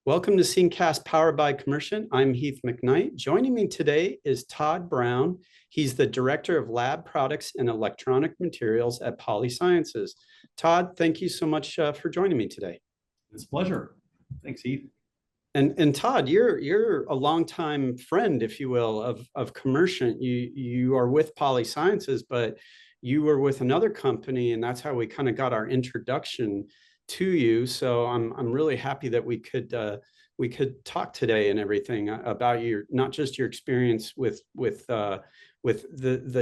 Welcome to Syncast powered by Commercient. I'm Heath McKnight. Joining me today is Todd Brown. He's the Director of Lab Products and Electronic Materials at Polysciences. Todd, thank you so much for joining me today. It's a pleasure. Thanks, Heath. And Todd, you're a longtime friend, if you will, of Commercient. You are with Polysciences, but you were with another company, and that's how we kind of got our introduction to you. So I'm really happy that we could talk today and everything about not just your experience with the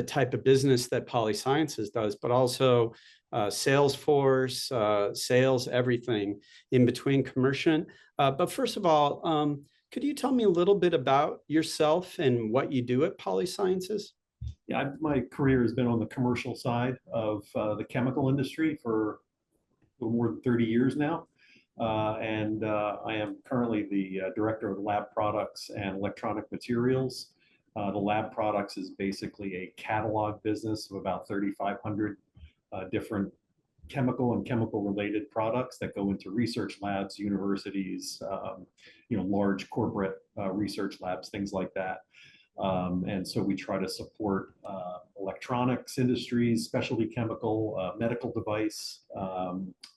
type of business that Polysciences does, but also Salesforce, sales, everything in between Commercient. But first of all, could you tell me a little bit about yourself and what you do at Polysciences? Yeah, my career has been on the commercial side of the chemical industry for a little more than 30 years now. I am currently the Director of Lab Products and Electronic Materials. The Lab Products is basically a catalog business of about 3,500 different chemical and chemical related products that go into research labs, universities, large corporate research labs, things like that. And so we try to support electronics industries, specialty chemical, medical device,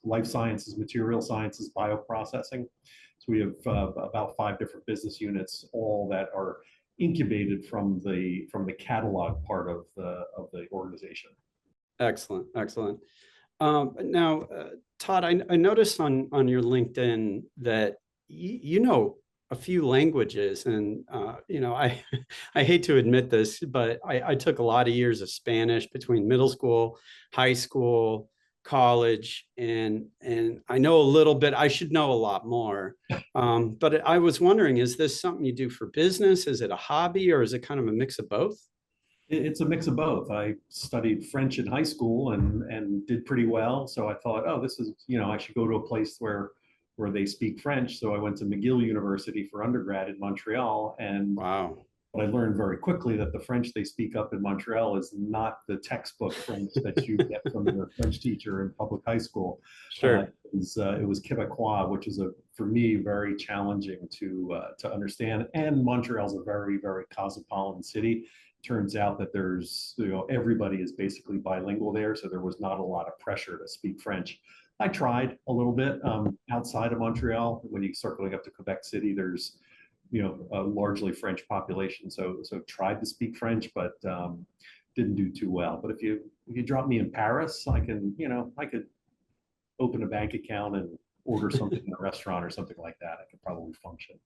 life sciences, material sciences, bioprocessing. So we have about 5 different business units, all that are incubated from the catalog part of the organization. Excellent, excellent. Now, Todd, I noticed on your LinkedIn that you know a few languages, and I hate to admit this, but I took a lot of years of Spanish between middle school, high school, college, and I know a little bit. I should know a lot more, but I was wondering, is this something you do for business? Is it a hobby, or is it kind of a mix of both? It's a mix of both. I studied French in high school and did pretty well. So I thought, oh, this is, I should go to a place where they speak French. So I went to McGill University for undergrad in Montreal. And wow. But I learned very quickly that the French they speak up in Montreal is not the textbook French that you get from your French teacher in public high school. Sure. It was Quebecois, which is for me, very challenging to understand. And Montreal's a very, very cosmopolitan city. Turns out that there's, everybody is basically bilingual there. So there was not a lot of pressure to speak French. I tried a little bit outside of Montreal. When you start going up to Quebec City, there's a largely French population. So tried to speak French, but didn't do too well. But if you drop me in Paris, I could open a bank account and order something in a restaurant or something like that. I could probably function.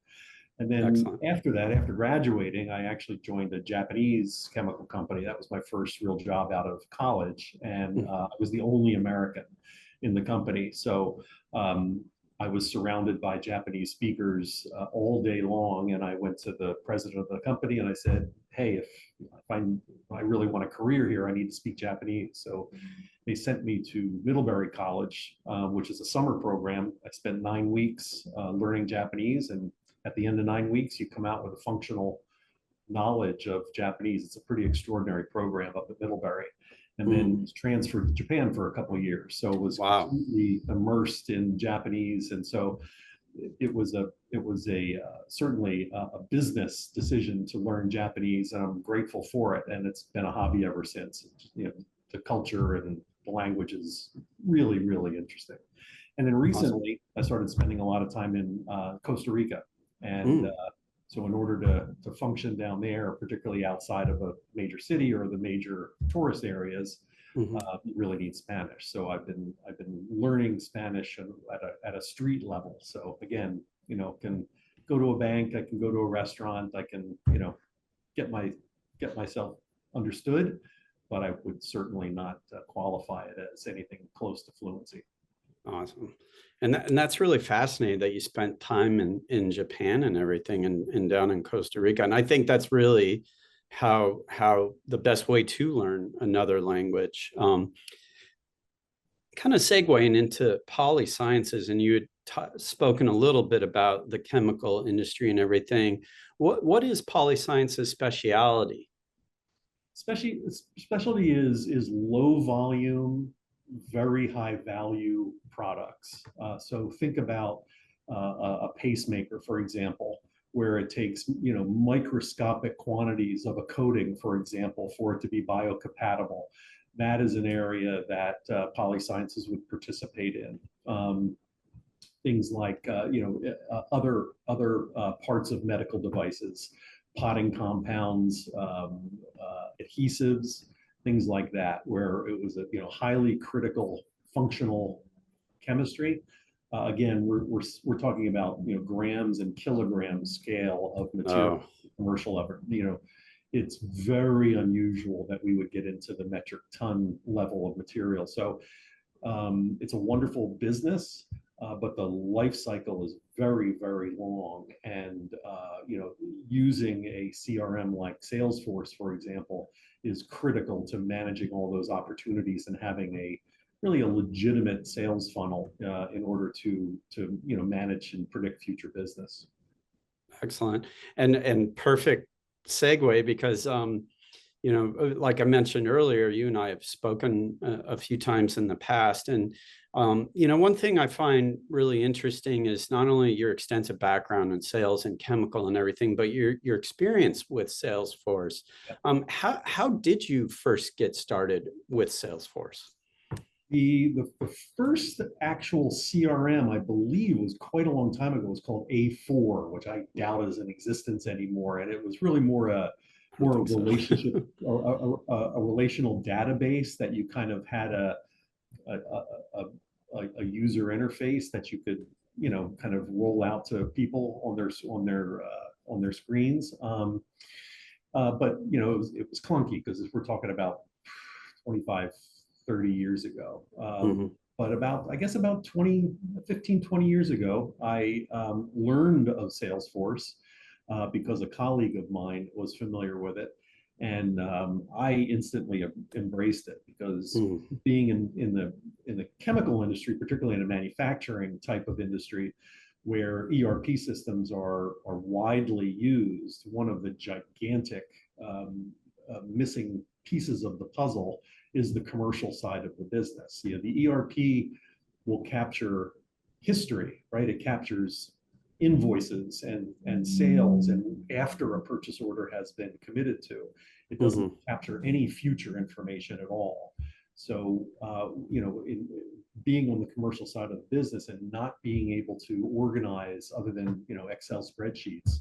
And then Excellent. After that, after graduating, I actually joined a Japanese chemical company. That was my first real job out of college. And I was the only American in the company. So I was surrounded by Japanese speakers all day long. And I went to the president of the company and I said, hey, if I really want a career here, I need to speak Japanese. So they sent me to Middlebury College, which is a summer program. I spent 9 weeks learning Japanese. And at the end of 9 weeks, you come out with a functional knowledge of Japanese. It's a pretty extraordinary program up at Middlebury. And then transferred to Japan for a couple of years. So it was completely immersed in Japanese. And so it was certainly a business decision to learn Japanese, and I'm grateful for it. And it's been a hobby ever since. The culture and the language is really, really interesting. And then recently, I started spending a lot of time in Costa Rica. And so in order to function down there, particularly outside of a major city or the major tourist areas, you really need Spanish. So I've been learning Spanish at a street level. So again, can go to a bank, I can go to a restaurant, I can get myself understood, but I would certainly not qualify it as anything close to fluency. Awesome. And that's really fascinating that you spent time in Japan and everything and down in Costa Rica. And I think that's really how the best way to learn another language. Kind of segueing into Polysciences, and you had spoken a little bit about the chemical industry and everything. What is Polysciences' specialty? Specialty is low volume, very high value products. So think about a pacemaker, for example, where it takes, microscopic quantities of a coating, for example, for it to be biocompatible. That is an area that Polysciences would participate in. Things like, other parts of medical devices, potting compounds, adhesives, things like that, where it was a highly critical functional chemistry. Again, we're talking about grams and kilograms scale of material. Commercial effort. It's very unusual that we would get into the metric ton level of material. So it's a wonderful business, but the life cycle is very, very long. And using a CRM like Salesforce, for example, is critical to managing all those opportunities and having really a legitimate sales funnel in order to manage and predict future business. Excellent. And perfect segue, because like I mentioned earlier, you and I have spoken a few times in the past. And one thing I find really interesting is not only your extensive background in sales and chemical and everything, but your experience with Salesforce. How did you first get started with Salesforce? The first actual CRM, I believe, was quite a long time ago. It was called A4, which I doubt is in existence anymore. And it was really more a relationship, a relational database that you kind of had a user interface that you could kind of roll out to people on their screens. But it was clunky, because we're talking about 25, 30 years ago. But about 15, 20 years ago, I learned of Salesforce because a colleague of mine was familiar with it. And I instantly embraced it, because being in the chemical industry, particularly in a manufacturing type of industry, where ERP systems are widely used, one of the gigantic missing pieces of the puzzle is the commercial side of the business. The ERP will capture history, right? It captures invoices and sales, and after a purchase order has been committed to. It doesn't capture any future information at all. So, in being on the commercial side of the business and not being able to organize, other than Excel spreadsheets,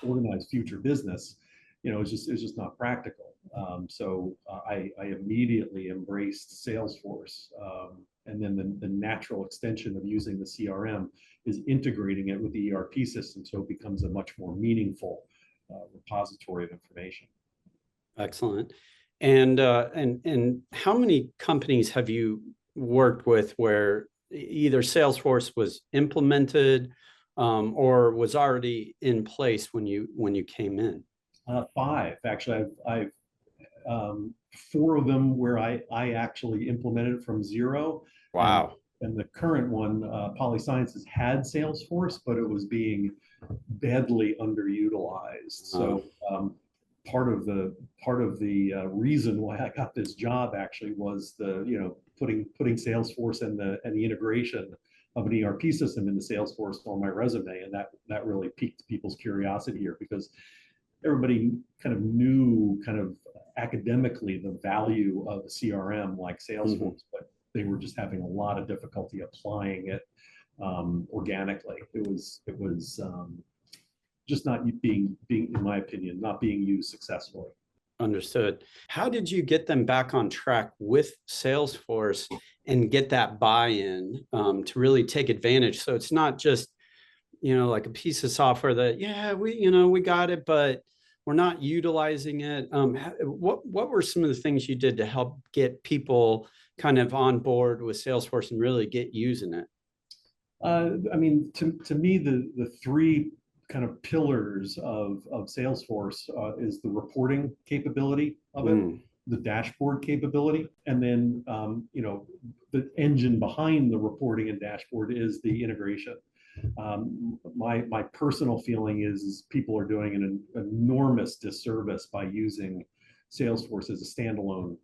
organize future business, it's just not practical. So I immediately embraced Salesforce, and then the natural extension of using the CRM is integrating it with the ERP system, so it becomes a much more meaningful repository of information. Excellent. And how many companies have you worked with where either Salesforce was implemented or was already in place when you came in? 5, actually. I've 4 of them where I actually implemented from zero. Wow. And the current one, Polysciences, had Salesforce, but it was being badly underutilized. So part of the reason why I got this job actually was putting Salesforce and the integration of an ERP system into Salesforce on my resume, and that really piqued people's curiosity here, because everybody kind of knew academically the value of a CRM like Salesforce, but they were just having a lot of difficulty applying it organically. It was just not being, in my opinion, not being used successfully. Understood. How did you get them back on track with Salesforce and get that buy-in to really take advantage? So it's not just, like a piece of software that, we got it, but we're not utilizing it. What were some of the things you did to help get people kind of on board with Salesforce and really get using it? To me, the 3 kind of pillars of Salesforce is the reporting capability of it, the dashboard capability, and then the engine behind the reporting and dashboard is the integration. My personal feeling is people are doing an enormous disservice by using Salesforce as a standalone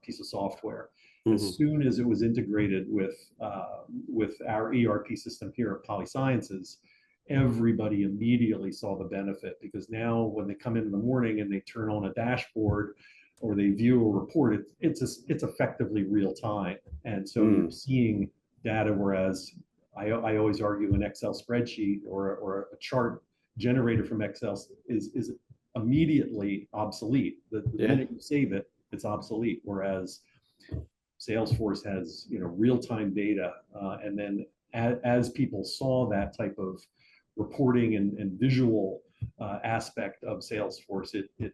piece of software. As soon as it was integrated with our ERP system here at Polysciences, everybody immediately saw the benefit, because now when they come in the morning and they turn on a dashboard or they view a report, it's effectively real time. And so you're seeing data, whereas I always argue an Excel spreadsheet or a chart generated from Excel is immediately obsolete. The minute you save it, it's obsolete. Whereas Salesforce has real-time data, and then as people saw that type of reporting and visual aspect of Salesforce, it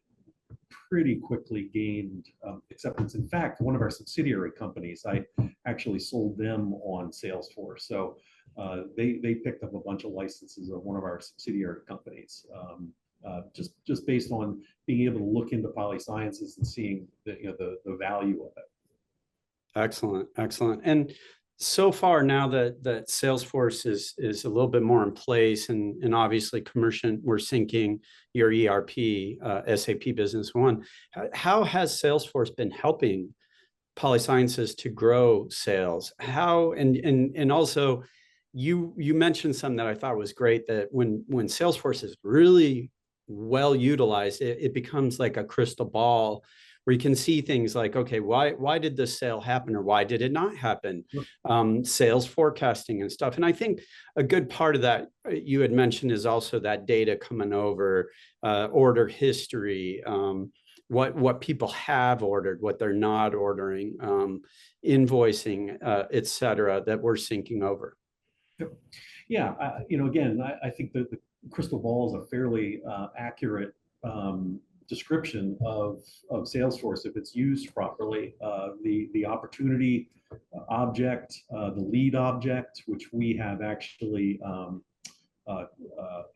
pretty quickly gained acceptance. In fact, one of our subsidiary companies, I actually sold them on Salesforce. So they picked up a bunch of licenses of one of our subsidiary companies, just based on being able to look into Polysciences and seeing the value of it. Excellent, excellent. And so far now that Salesforce is a little bit more in place, and obviously Commercient, we're syncing your ERP, SAP Business One. How has Salesforce been helping Polysciences to grow sales? How and also you mentioned something that I thought was great, that when Salesforce is really well utilized, it becomes like a crystal ball, where you can see things like, okay, why did this sale happen, or why did it not happen? Sales forecasting and stuff. And I think a good part of that you had mentioned is also that data coming over, order history, what people have ordered, what they're not ordering, invoicing, et cetera, that we're syncing over. Yeah, again, I think that the crystal ball is a fairly accurate description of Salesforce if it's used properly. The opportunity object, the lead object, which we have actually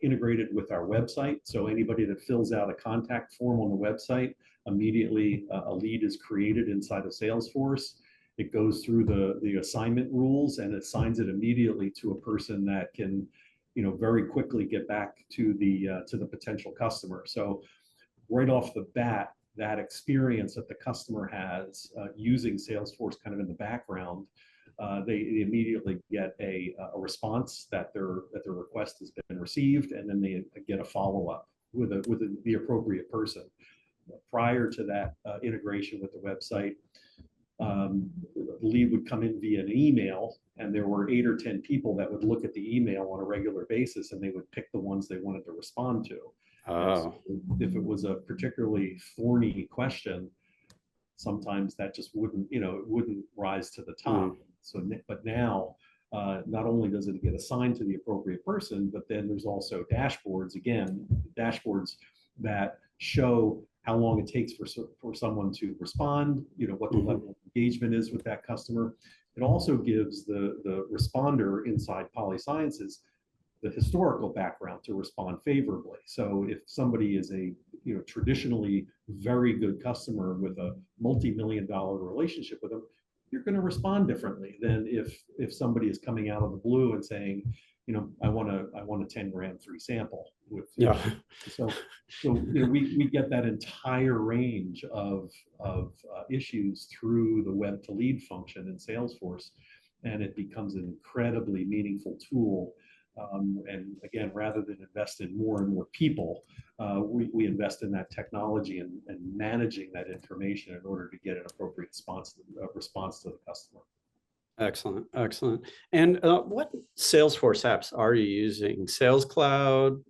integrated with our website. So anybody that fills out a contact form on the website, immediately a lead is created inside of Salesforce. It goes through the assignment rules and it assigns it immediately to a person that can, very quickly get back to the potential customer. So right off the bat, that experience that the customer has using Salesforce kind of in the background, they immediately get a response that their request has been received, and then they get a follow-up with the appropriate person. Prior to that integration with the website, the lead would come in via an email, and there were 8 or 10 people that would look at the email on a regular basis, and they would pick the ones they wanted to respond to. So if it was a particularly thorny question, sometimes that just wouldn't, it wouldn't rise to the top. So, but now, not only does it get assigned to the appropriate person, but then there's also dashboards, dashboards that show how long it takes for someone to respond, what the level of engagement is with that customer. It also gives the responder inside Polysciences the historical background to respond favorably. So if somebody is a traditionally very good customer with a multi-million-dollar relationship with them, you're going to respond differently than if somebody is coming out of the blue and saying, I want a 10 grand free sample. So we get that entire range of issues through the web to lead function in Salesforce, and it becomes an incredibly meaningful tool. And again, rather than invest in more and more people, we invest in that technology and managing that information in order to get an appropriate response to the customer. Excellent, excellent. And what Salesforce apps are you using? Sales Cloud?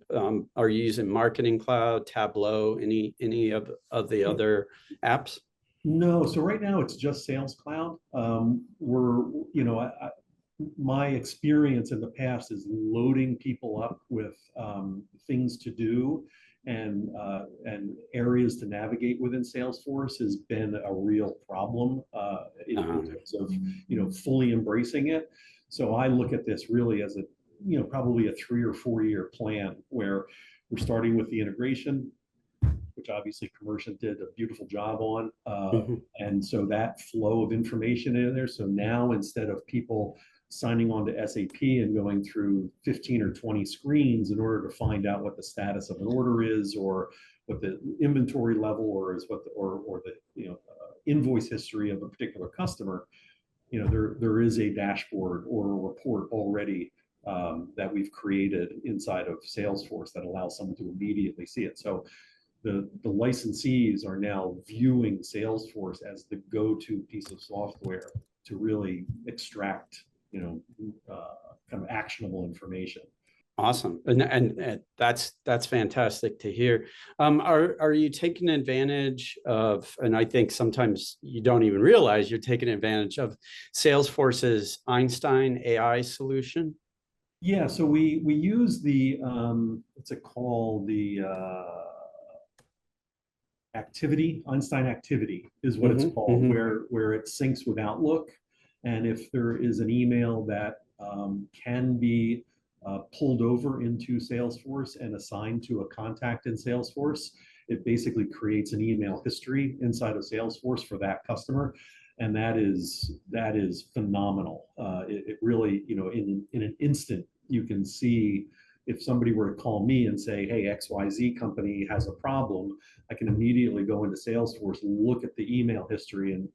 Are you using Marketing Cloud, Tableau, any of the other apps? No, so right now it's just Sales Cloud. My experience in the past is loading people up with things to do and areas to navigate within Salesforce has been a real problem in terms of fully embracing it. So I look at this really as a probably a 3 or 4 year plan, where we're starting with the integration, which obviously Commercient did a beautiful job on, and so that flow of information in there. So now instead of people signing on to SAP and going through 15 or 20 screens in order to find out what the status of an order is, or what the inventory level, or is what the invoice history of a particular customer, there is a dashboard or a report already that we've created inside of Salesforce that allows someone to immediately see it. So the licensees are now viewing Salesforce as the go-to piece of software to really extract, kind of actionable information. Awesome. And that's fantastic to hear. Are you taking advantage of, and I think sometimes you don't even realize you're taking advantage of Salesforce's Einstein AI solution? Yeah, so we use the what's it called? The activity, Einstein activity is what it's called, where it syncs with Outlook. And if there is an email that can be pulled over into Salesforce and assigned to a contact in Salesforce, it basically creates an email history inside of Salesforce for that customer. And that is phenomenal. It really, in an instant, you can see if somebody were to call me and say, hey, XYZ company has a problem, I can immediately go into Salesforce and look at the email history and,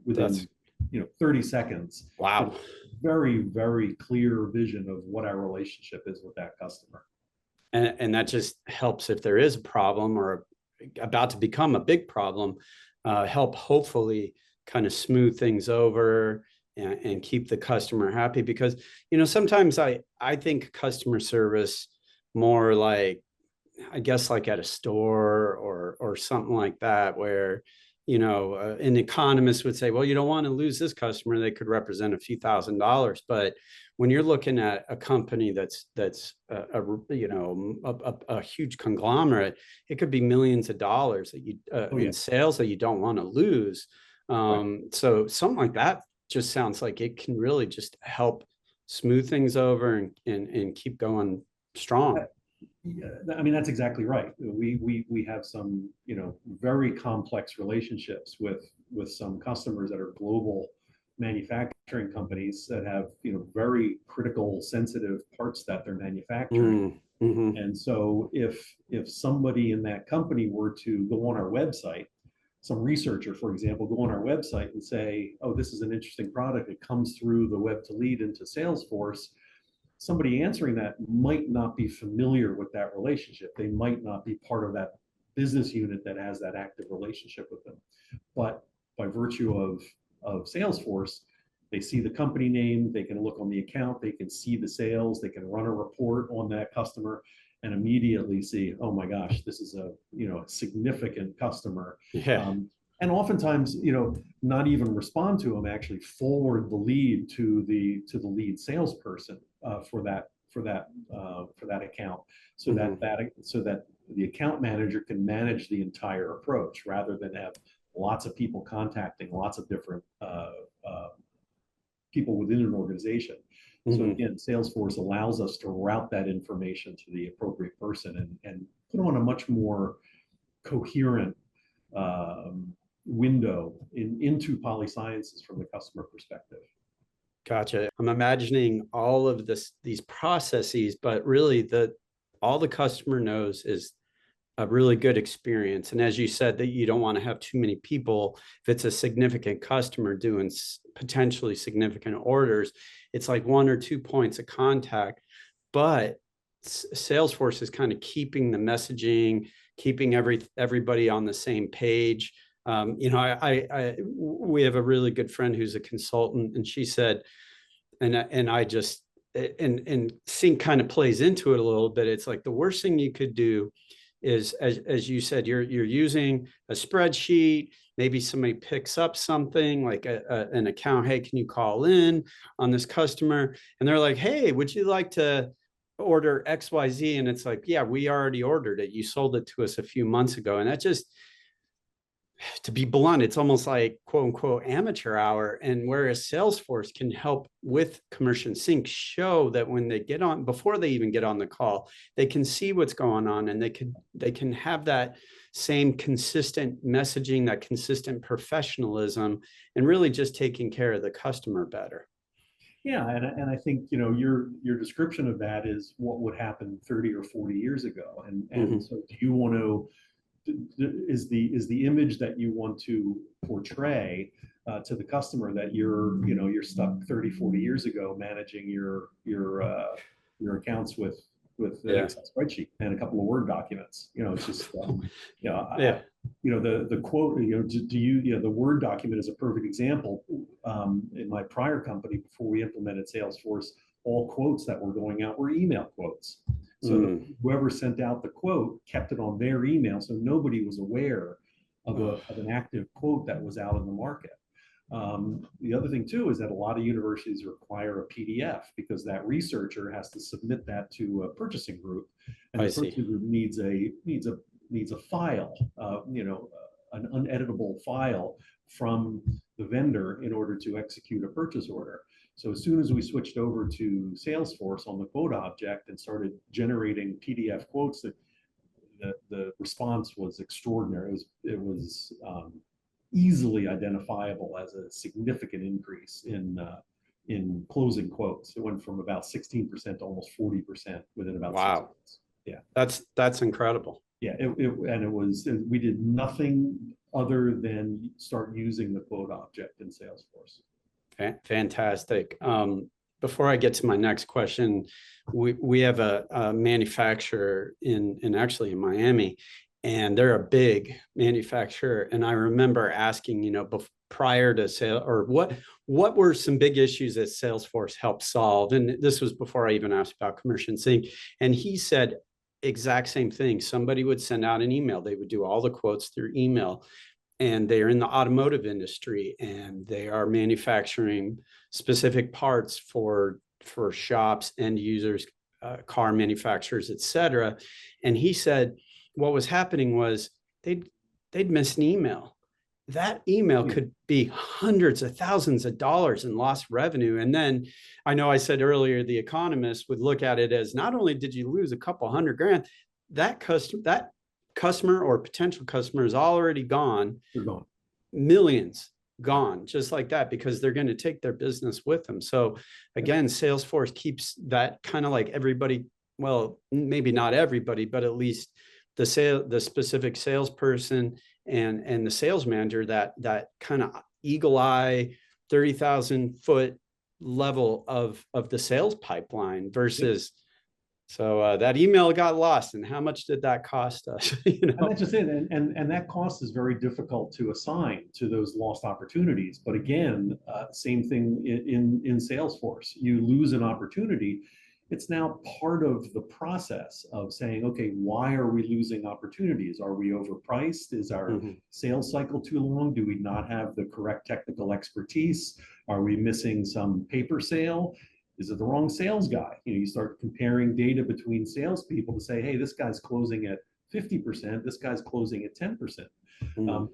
within 30 seconds. Wow. Very, very clear vision of what our relationship is with that customer. And that just helps if there is a problem or about to become a big problem, help hopefully kind of smooth things over and keep the customer happy. Because, sometimes I think customer service more like, I guess, like at a store or something like that, where an economist would say, well, you don't want to lose this customer. They could represent a few $1,000s. But when you're looking at a company that's a huge conglomerate, it could be millions of dollars that you in sales that you don't want to lose. So something like that just sounds like it can really just help smooth things over and keep going strong. Yeah, I mean, that's exactly right. We have some, very complex relationships with some customers that are global manufacturing companies that have, very critical, sensitive parts that they're manufacturing. And so if somebody in that company were to go on our website, some researcher, for example, go on our website and say, oh, this is an interesting product, it comes through the web to lead into Salesforce, somebody answering that might not be familiar with that relationship. They might not be part of that business unit that has that active relationship with them. But by virtue of Salesforce, they see the company name, they can look on the account, they can see the sales, they can run a report on that customer and immediately see, oh my gosh, this is a significant customer. Yeah. And oftentimes, not even respond to them, actually forward the lead to the lead salesperson for that account, so that the account manager can manage the entire approach rather than have lots of people contacting lots of different people within an organization. So again, Salesforce allows us to route that information to the appropriate person and put on a much more coherent window into Polysciences from the customer perspective. Gotcha. I'm imagining all of these processes, but really all the customer knows is a really good experience. And as you said, that you don't want to have too many people. If it's a significant customer doing potentially significant orders, it's like 1 or 2 points of contact. But Salesforce is kind of keeping the messaging, keeping everybody on the same page. We have a really good friend who's a consultant, and she said, and Sync kind of plays into it a little bit. It's like the worst thing you could do is, as you said, you're using a spreadsheet. Maybe somebody picks up something like an account. Hey, can you call in on this customer? And they're like, hey, would you like to order XYZ? And it's like, yeah, we already ordered it. You sold it to us a few months ago. And that just, to be blunt, it's almost like quote unquote amateur hour. And whereas Salesforce can help with Commercient SYNC show that when they get on, before they even get on the call, they can see what's going on, and they can have that same consistent messaging, that consistent professionalism, and really just taking care of the customer better. Yeah, and I think your description of that is what would happen 30 or 40 years ago. And so do you want to is the image that you want to portray to the customer that you're stuck 30, 40 years ago managing your accounts with an Excel spreadsheet and a couple of Word documents. It's just the quote, the Word document is a perfect example. In my prior company, before we implemented Salesforce, all quotes that were going out were email quotes. So whoever sent out the quote kept it on their email, so nobody was aware of an active quote that was out in the market. The other thing too is that a lot of universities require a PDF because that researcher has to submit that to a purchasing group, and the purchasing group needs a file, an uneditable file from the vendor in order to execute a purchase order. So as soon as we switched over to Salesforce on the quote object and started generating PDF quotes, the response was extraordinary. It was easily identifiable as a significant increase in closing quotes. It went from about 16% to almost 40% within about 6 months. Yeah, that's incredible. Yeah, we did nothing other than start using the quote object in Salesforce. Fantastic. Before I get to my next question, we have a manufacturer in Miami, and they're a big manufacturer. And I remember asking, prior to sale, or what were some big issues that Salesforce helped solve? And this was before I even asked about Commercient SYNC. And he said exact same thing. Somebody would send out an email. They would do all the quotes through email. And they're in the automotive industry, and they are manufacturing specific parts for shops, end users, car manufacturers, et cetera. And he said what was happening was they'd miss an email. That email could be hundreds of thousands of dollars in lost revenue. And then I know I said earlier, the economists would look at it as not only did you lose a couple $100,000, that customer or potential customer is already gone. They're gone. Millions gone just like that, because they're going to take their business with them. So again, Salesforce keeps that kind of like everybody, well, maybe not everybody, but at least the specific salesperson and the sales manager, that kind of eagle eye 30,000-foot level of the sales pipeline versus so that email got lost, and how much did that cost us? And that's just it. And that cost is very difficult to assign to those lost opportunities. But again, same thing in Salesforce. You lose an opportunity, it's now part of the process of saying, okay, why are we losing opportunities? Are we overpriced? Is our sales cycle too long? Do we not have the correct technical expertise? Are we missing some paper sale? Is it the wrong sales guy? You start comparing data between salespeople to say, hey, this guy's closing at 50%, this guy's closing at 10%.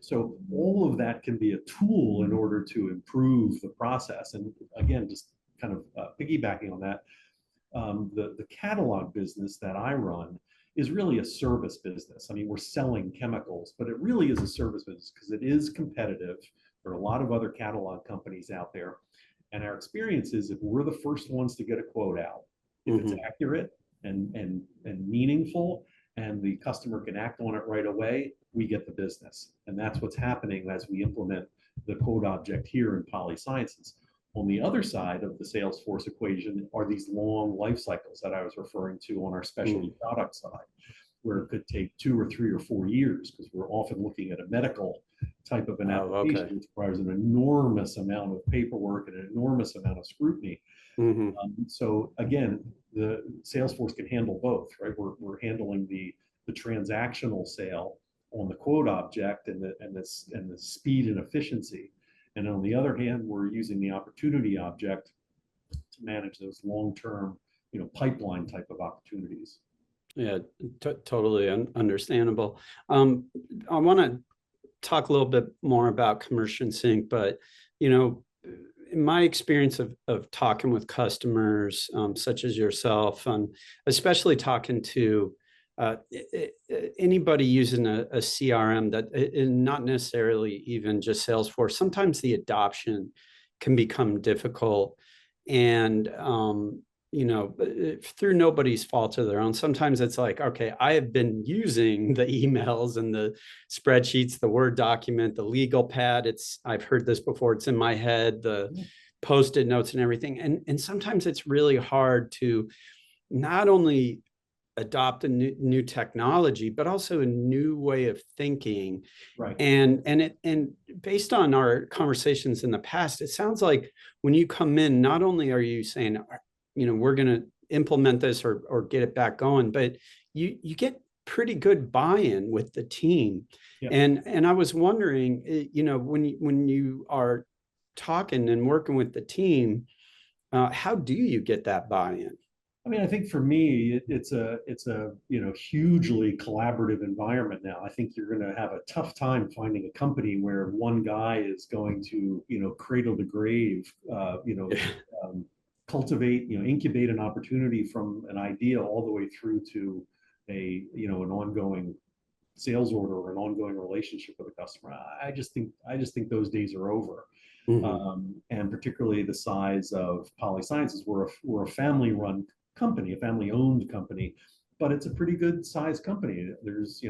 So all of that can be a tool in order to improve the process. And again, just kind of piggybacking on that, the catalog business that I run is really a service business. I mean, we're selling chemicals, but it really is a service business because it is competitive. There are a lot of other catalog companies out there. And our experience is if we're the first ones to get a quote out, if it's accurate and meaningful, and the customer can act on it right away, we get the business. And that's what's happening as we implement the quote object here in Polysciences. On the other side of the Salesforce equation are these long life cycles that I was referring to on our specialty product side, where it could take 2 or 3 or 4 years, because we're often looking at a medical type of an application, which requires an enormous amount of paperwork and an enormous amount of scrutiny. So again, the Salesforce can handle both, right? We're handling the transactional sale on the quote object and the speed and efficiency. And on the other hand, we're using the opportunity object to manage those long-term, pipeline type of opportunities. Yeah, totally understandable. I want to talk a little bit more about Commercient SYNC, but in my experience of talking with customers such as yourself, especially talking to anybody using a CRM that is not necessarily even just Salesforce, sometimes the adoption can become difficult. And through nobody's fault of their own, sometimes it's like, okay, I have been using the emails and the spreadsheets, the Word document, the legal pad. I've heard this before. It's in my head, the Post-it notes and everything. And sometimes it's really hard to not only adopt a new technology, but also a new way of thinking. Right. And based on our conversations in the past, it sounds like when you come in, not only are you saying, we're going to implement this or get it back going, but you get pretty good buy-in with the team. Yeah. And I was wondering, when you are talking and working with the team, how do you get that buy-in? I mean, I think for me, it's a hugely collaborative environment now. I think you're going to have a tough time finding a company where one guy is going to cradle to grave, cultivate, incubate an opportunity from an idea all the way through to an ongoing sales order or an ongoing relationship with a customer. I just think those days are over. Mm-hmm. And particularly the size of Polysciences, we're a family-run company, a family-owned company, but it's a pretty good sized company. There's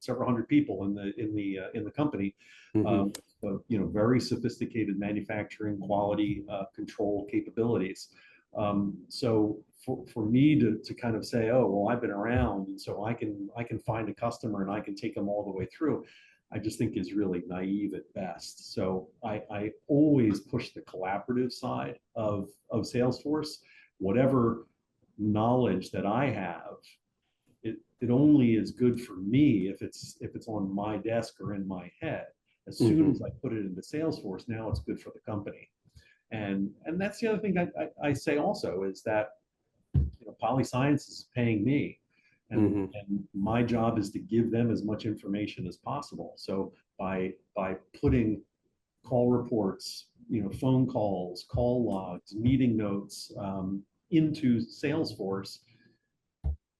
several hundred people in the company. Mm-hmm. Very sophisticated manufacturing quality control capabilities. So for me to kind of say, oh well, I've been around, and so I can find a customer and I can take them all the way through, I just think is really naive at best. So I always push the collaborative side of Salesforce. Whatever knowledge that I have, it only is good for me if it's on my desk or in my head. As soon as I put it into Salesforce, now it's good for the company. And that's the other thing I say also is that Polysciences is paying me. And my job is to give them as much information as possible. So by putting call reports, phone calls, call logs, meeting notes into Salesforce,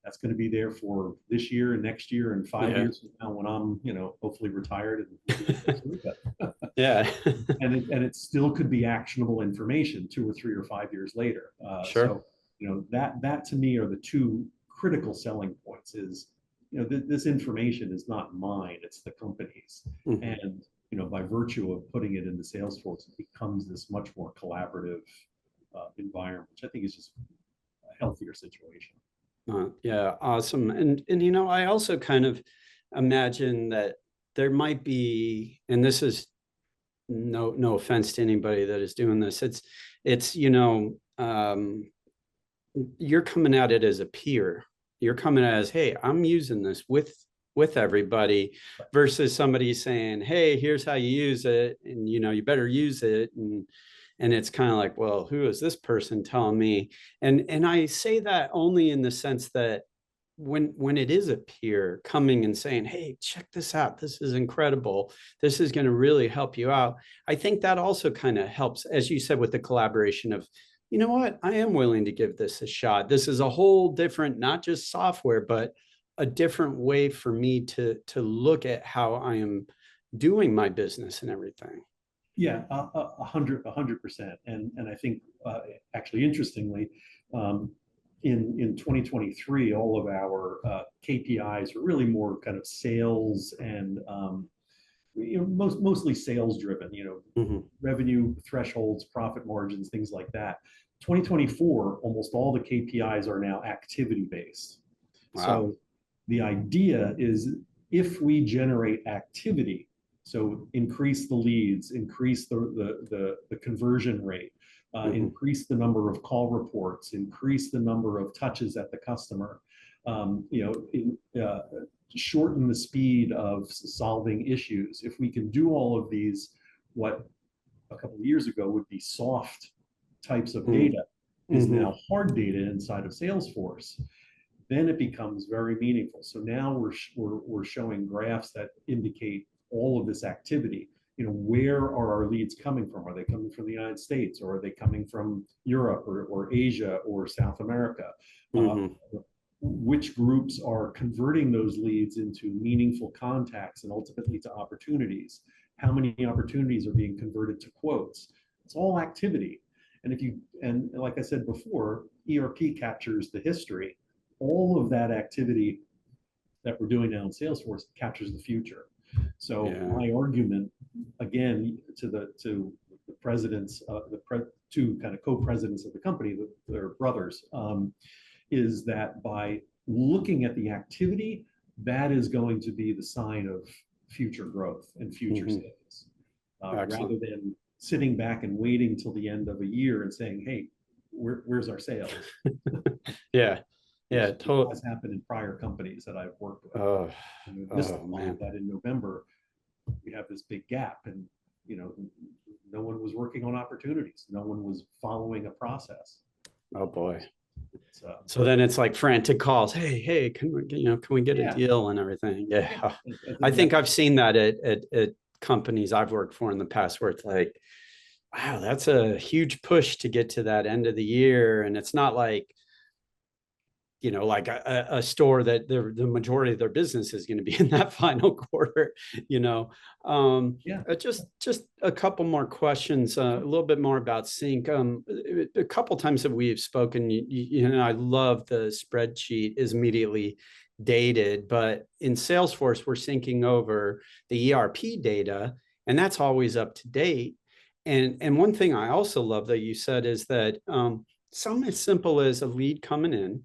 that's going to be there for this year and next year and 5 years from now when I'm, hopefully retired. Yeah. and it still could be actionable information 2 or 3 or 5 years later. Sure. So that to me are the two critical selling points. Is this information is not mine; it's the company's. And by virtue of putting it into Salesforce, it becomes this much more collaborative environment, which I think is just a healthier situation. Yeah, awesome. And I also kind of imagine that there might be, and this is no offense to anybody that is doing this. It's you're coming at it as a peer. You're coming at it as, hey, I'm using this with everybody, versus somebody saying, hey, here's how you use it, and you better use it. And it's kind of like, well, who is this person telling me? And I say that only in the sense that when it is a peer coming and saying, hey, check this out, this is incredible, this is going to really help you out, I think that also kind of helps, as you said, with the collaboration of, you know what, I am willing to give this a shot. This is a whole different, not just software, but a different way for me to look at how I am doing my business and everything. Yeah, 100%. And I think actually, interestingly, in 2023, all of our KPIs are really more kind of sales and mostly sales driven. Revenue thresholds, profit margins, things like that. 2024, almost all the KPIs are now activity based. Wow. So the idea is, if we generate activity, so increase the leads, increase the conversion rate, increase the number of call reports, increase the number of touches at the customer, shorten the speed of solving issues. If we can do all of these, what a couple of years ago would be soft types of data is now hard data inside of Salesforce, then it becomes very meaningful. So now we're showing graphs that indicate all of this activity. Where are our leads coming from? Are they coming from the United States, or are they coming from Europe or Asia or South America? Which groups are converting those leads into meaningful contacts and ultimately to opportunities? How many opportunities are being converted to quotes? It's all activity. And and like I said before, ERP captures the history. All of that activity that we're doing now in Salesforce captures the future. So my argument, again, to the presidents, two kind of co-presidents of the company, they're brothers, is that by looking at the activity, that is going to be the sign of future growth and future sales, rather than sitting back and waiting till the end of a year and saying, "Hey, where's our sales?" Yeah. Yeah, totally. Has happened in prior companies that I've worked with. Oh, Man. That in November we have this big gap, and no one was working on opportunities. No one was following a process. Oh boy. So then it's like frantic calls. Hey, can we get a deal and everything? Yeah. I think I've seen that at companies I've worked for in the past where it's like, wow, that's a huge push to get to that end of the year. And it's not like, like a store that the majority of their business is going to be in that final quarter, just a couple more questions, a little bit more about Sync. A couple times that we've spoken, I love the spreadsheet is immediately dated, but in Salesforce, we're syncing over the ERP data, and that's always up to date. And one thing I also love that you said is that something as simple as a lead coming in,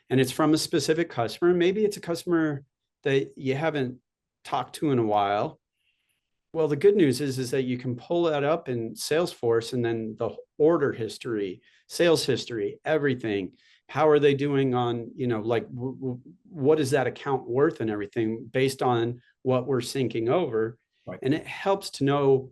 and it's from a specific customer. Maybe it's a customer that you haven't talked to in a while. Well, the good news is that you can pull that up in Salesforce, and then the order history, sales history, everything. How are they doing on, what is that account worth and everything based on what we're syncing over. Right. And it helps to know,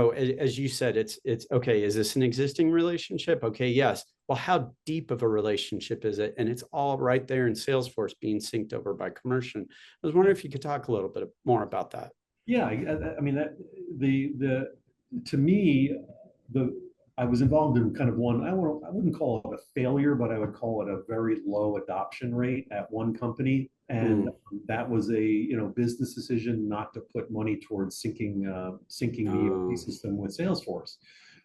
as you said, it's okay. Is this an existing relationship? Okay, yes. Well, how deep of a relationship is it? And it's all right there in Salesforce being synced over by Commercient. I was wondering if you could talk a little bit more about that. Yeah, I mean, to me, I was involved in kind of one, I wouldn't call it a failure, but I would call it a very low adoption rate at one company. And that was a business decision not to put money towards syncing the ERP system with Salesforce.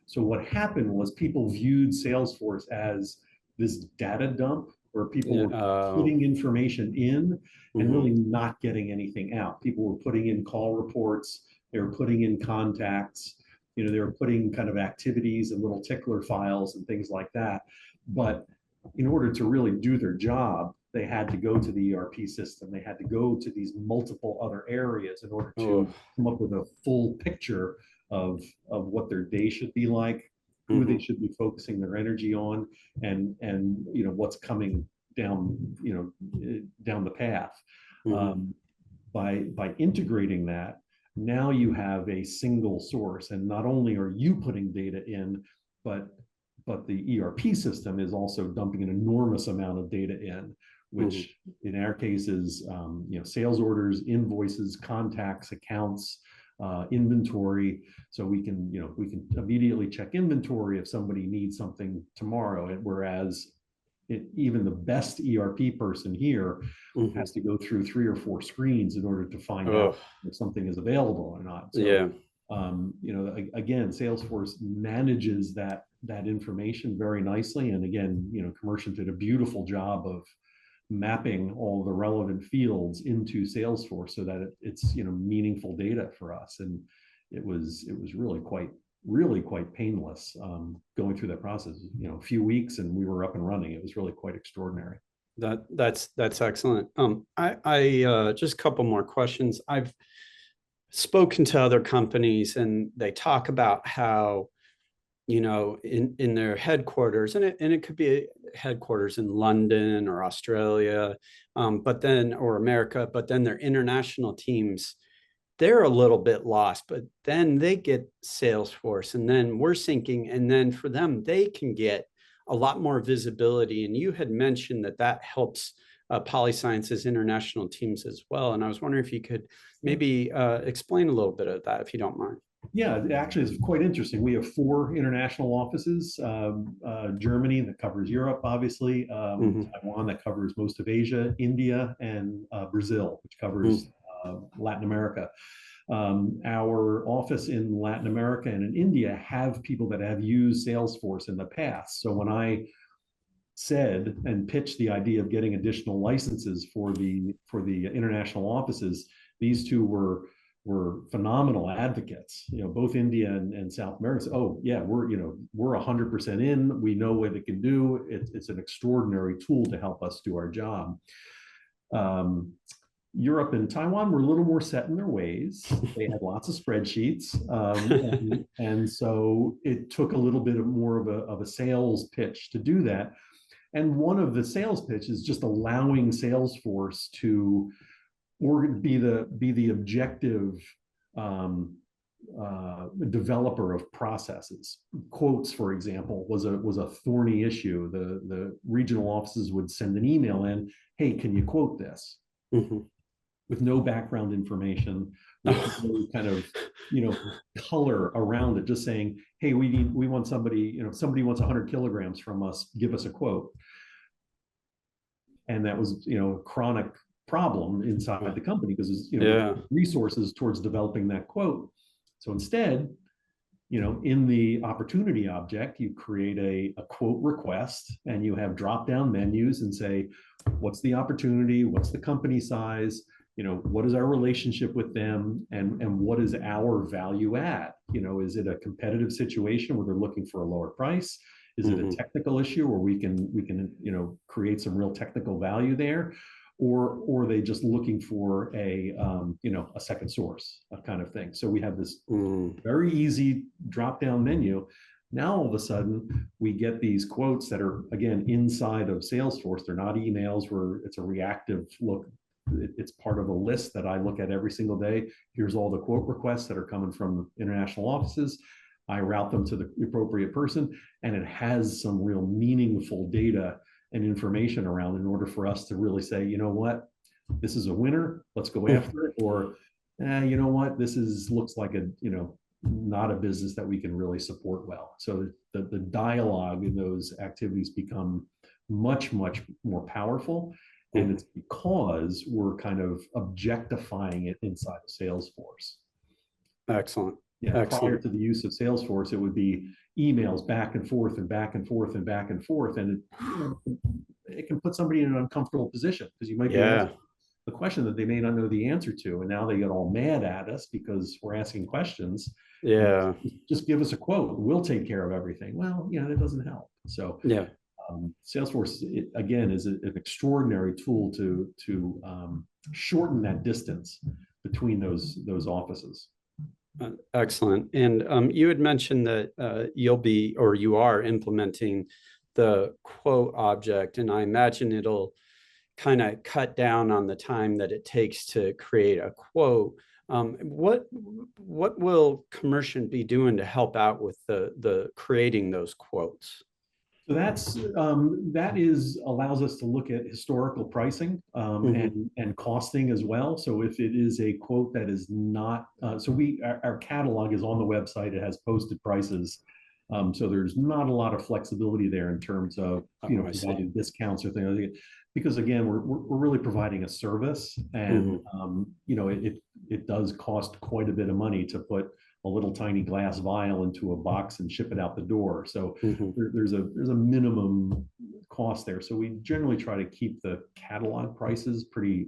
So what happened was people viewed Salesforce as this data dump where people were putting information in and really not getting anything out. People were putting in call reports, they were putting in contacts, they were putting kind of activities and little tickler files and things like that. But in order to really do their job, they had to go to the ERP system. They had to go to these multiple other areas in order to come up with a full picture of what their day should be like, who they should be focusing their energy on, and what's coming down down the path. By integrating that, now you have a single source, and not only are you putting data in, but the ERP system is also dumping an enormous amount of data in, which in our case is sales orders, invoices, contacts, accounts, inventory. So we can immediately check inventory if somebody needs something tomorrow. Whereas even the best ERP person here has to go through 3 or 4 screens in order to find out if something is available or not. So, again, Salesforce manages that information very nicely. And again, Commercient did a beautiful job of mapping all the relevant fields into Salesforce so that it's meaningful data for us. And it was really quite painless going through that process. A few weeks and we were up and running. It was really quite extraordinary. That's excellent. I just a couple more questions. I've spoken to other companies and they talk about how in their headquarters, and it could be headquarters in London or Australia, or America, but then their international teams, they're a little bit lost, but then they get Salesforce and then we're syncing, and then for them, they can get a lot more visibility. And you had mentioned that helps Polysciences international teams as well. And I was wondering if you could maybe explain a little bit of that, if you don't mind. Yeah, actually, it's quite interesting. We have 4 international offices, Germany that covers Europe, obviously, Taiwan that covers most of Asia, India, and Brazil, which covers Latin America. Our office in Latin America and in India have people that have used Salesforce in the past. So when I said and pitched the idea of getting additional licenses for the international offices, these two were phenomenal advocates. Both India and South America said, oh yeah, we're 100% in. We know what it can do. It's an extraordinary tool to help us do our job. Europe and Taiwan were a little more set in their ways. They had lots of spreadsheets. And so it took a little bit more of a sales pitch to do that. And one of the sales pitch is just allowing Salesforce to be the objective developer of processes. Quotes, for example, was a thorny issue. The regional offices would send an email in, hey, can you quote this? Mm-hmm. With no background information, with no kind of color around it, just saying, hey, we want somebody, somebody wants 100 kilograms from us, give us a quote. And that was a chronic problem inside the company because resources towards developing that quote. So instead, in the opportunity object, you create a quote request and you have drop-down menus and say, what's the opportunity? What's the company size? What is our relationship with them, and what is our value add? Is it a competitive situation where they're looking for a lower price? Is it a technical issue where we can create some real technical value there, or are they just looking for a second source, kind of thing? So we have this very easy drop-down menu. Now all of a sudden we get these quotes that are, again, inside of Salesforce. They're not emails where it's a reactive look. It's part of a list that I look at every single day. Here's all the quote requests that are coming from international offices. I route them to the appropriate person, and it has some real meaningful data and information around in order for us to really say, you know what, this is a winner, let's go after it, or you know what, this looks like not a business that we can really support well. So the dialogue in those activities become much, much more powerful. And it's because we're kind of objectifying it inside of Salesforce. Excellent. Yeah. Excellent. Prior to the use of Salesforce, it would be emails back and forth and back and forth and back and forth. And it can put somebody in an uncomfortable position because you might be asking a question that they may not know the answer to. And now they get all mad at us because we're asking questions. Yeah. Just give us a quote. We'll take care of everything. Well, that doesn't help. So yeah. Salesforce, again, is an extraordinary tool to shorten that distance between those offices. Excellent. And you had mentioned that you are implementing the quote object, and I imagine it'll kind of cut down on the time that it takes to create a quote. What will Commercient be doing to help out with the creating those quotes? So that allows us to look at historical pricing and costing as well. So if it is a quote that is not, our catalog is on the website. It has posted prices. So there's not a lot of flexibility there in terms of providing discounts or things like that. Because again, we're really providing a service, and it does cost quite a bit of money to put a little tiny glass vial into a box and ship it out the door. So there's a minimum cost there. So we generally try to keep the catalog prices pretty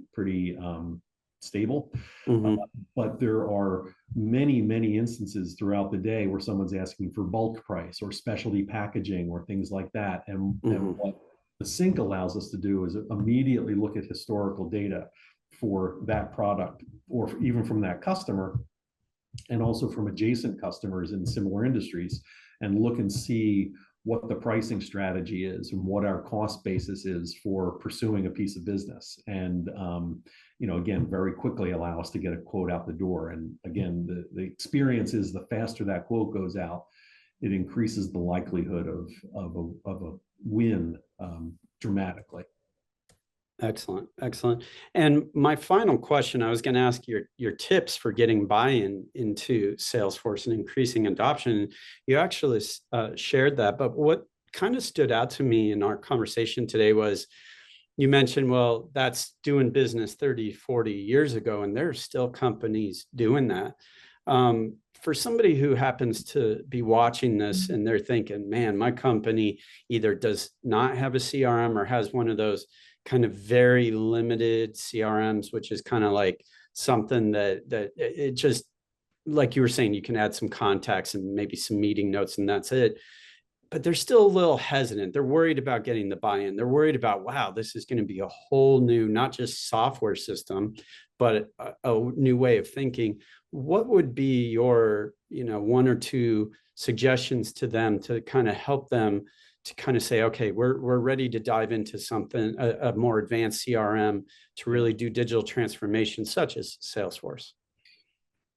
stable. But there are many instances throughout the day where someone's asking for bulk price or specialty packaging or things like that. And what the sync allows us to do is immediately look at historical data for that product, or even from that customer, and also from adjacent customers in similar industries, and look and see what the pricing strategy is and what our cost basis is for pursuing a piece of business. And, again, very quickly allow us to get a quote out the door. And again, the experience is the faster that quote goes out, it increases the likelihood of a win dramatically. Excellent. And my final question, I was going to ask your tips for getting buy-in into Salesforce and increasing adoption. You actually shared that, but what kind of stood out to me in our conversation today was you mentioned, well, that's doing business 30, 40 years ago, and there's still companies doing that. For somebody who happens to be watching this and they're thinking, man, my company either does not have a CRM or has one of those kind of very limited CRMs, which is kind of like something that it just, like you were saying, you can add some contacts and maybe some meeting notes and that's it. But they're still a little hesitant. They're worried about getting the buy-in. They're worried about, wow, this is going to be a whole new, not just software system, but a new way of thinking. What would be your, one or two suggestions to them to kind of help them to kind of say, okay, we're ready to dive into something, a more advanced CRM to really do digital transformation, such as Salesforce?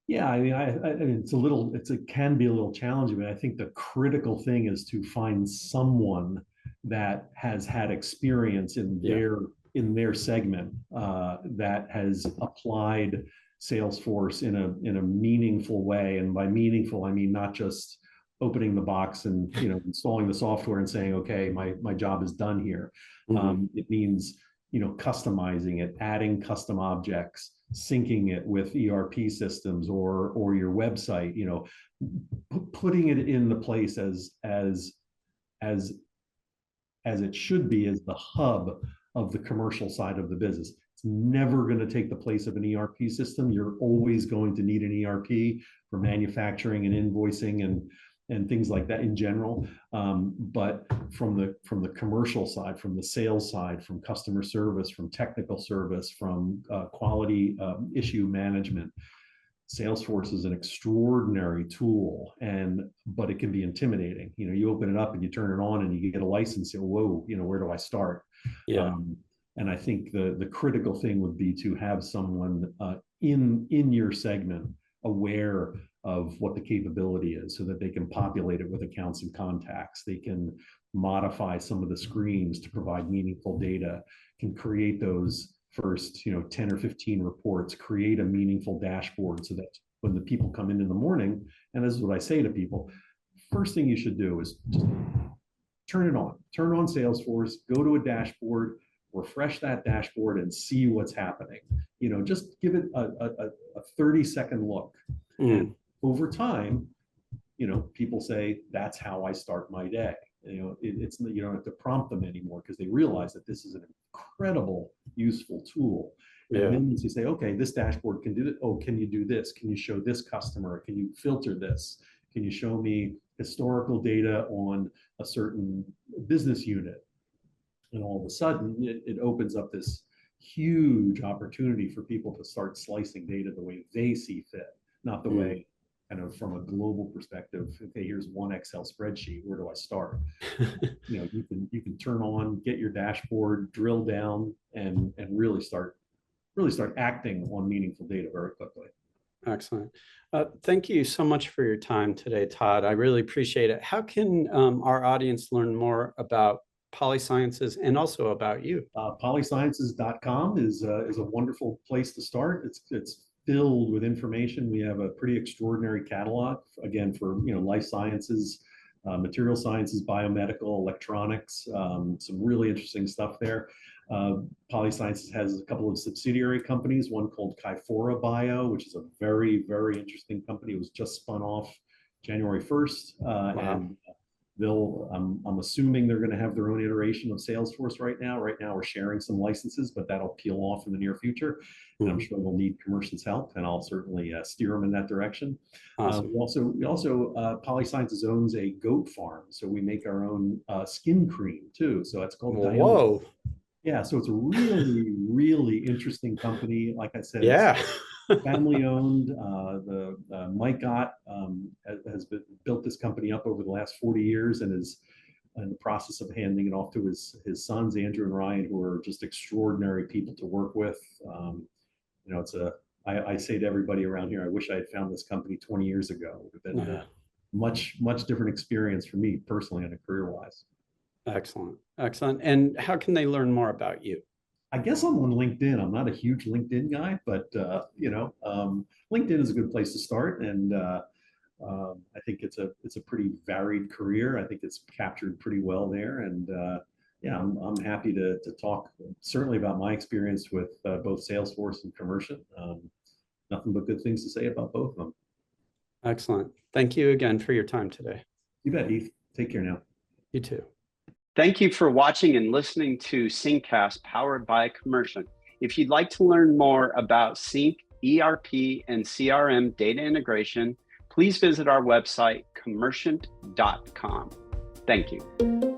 Yeah, I mean, it can be a little challenging, but I think the critical thing is to find someone that has had experience in their segment, that has applied Salesforce in a meaningful way. And by meaningful, I mean not just opening the box and installing the software and saying, okay, my job is done here. Mm-hmm. It means customizing it, adding custom objects, syncing it with ERP systems or your website, putting it in the place as it should be, as the hub of the commercial side of the business. It's never going to take the place of an ERP system. You're always going to need an ERP for manufacturing and invoicing and things like that in general. But from the commercial side, from the sales side, from customer service, from technical service, from quality issue management, Salesforce is an extraordinary tool, but it can be intimidating. You open it up and you turn it on and you get a license. And whoa, where do I start? Yeah. And I think the critical thing would be to have someone in your segment aware of what the capability is, so that they can populate it with accounts and contacts. They can modify some of the screens to provide meaningful data, can create those first 10 or 15 reports, create a meaningful dashboard, so that when the people come in the morning, and this is what I say to people, first thing you should do is just turn on Salesforce, go to a dashboard, refresh that dashboard and see what's happening. Just give it a 30-second look. And over time, people say, that's how I start my day. It's you don't have to prompt them anymore, because they realize that this is an incredible, useful tool. Yeah. And then you say, okay, this dashboard can do it. Oh, can you do this? Can you show this customer? Can you filter this? Can you show me historical data on a certain business unit? And all of a sudden, it opens up this huge opportunity for people to start slicing data the way they see fit, not the way, kind of from a global perspective. Okay, here's one Excel spreadsheet. Where do I start? You can turn on, get your dashboard, drill down, and really start acting on meaningful data very quickly. Excellent. Thank you so much for your time today, Todd. I really appreciate it. How can our audience learn more about Polysciences and also about you? Polysciences.com is a wonderful place to start. It's filled with information. We have a pretty extraordinary catalog, again, for life sciences, material sciences, biomedical, electronics, some really interesting stuff there. Polysciences has a couple of subsidiary companies, one called Kyphora Bio, which is a very, very interesting company. It was just spun off January 1st. Wow. And I'm assuming they're going to have their own iteration of Salesforce right now. Right now, we're sharing some licenses, but that'll peel off in the near future. And I'm sure they'll need Commercient's help, and I'll certainly steer them in that direction. Awesome. We also Polysciences owns a goat farm, so we make our own skin cream too. So it's called Whoa. Yeah, so it's a really, really interesting company. Like I said, yeah. it's family owned. Mike Gott has built this company up over the last 40 years and is in the process of handing it off to his sons, Andrew and Ryan, who are just extraordinary people to work with. I say to everybody around here, I wish I had found this company 20 years ago. It would have been much different experience for me personally and career-wise. Excellent. Excellent. And how can they learn more about you? I guess I'm on LinkedIn. I'm not a huge LinkedIn guy, but LinkedIn is a good place to start. And I think it's a pretty varied career. I think it's captured pretty well there. And yeah, I'm happy to talk certainly about my experience with both Salesforce and Commercient. Nothing but good things to say about both of them. Excellent. Thank you again for your time today. You bet, Heath. Take care now. You too. Thank you for watching and listening to SYNCcast powered by Commercient. If you'd like to learn more about SYNC, ERP, and CRM data integration, please visit our website, commercient.com. Thank you.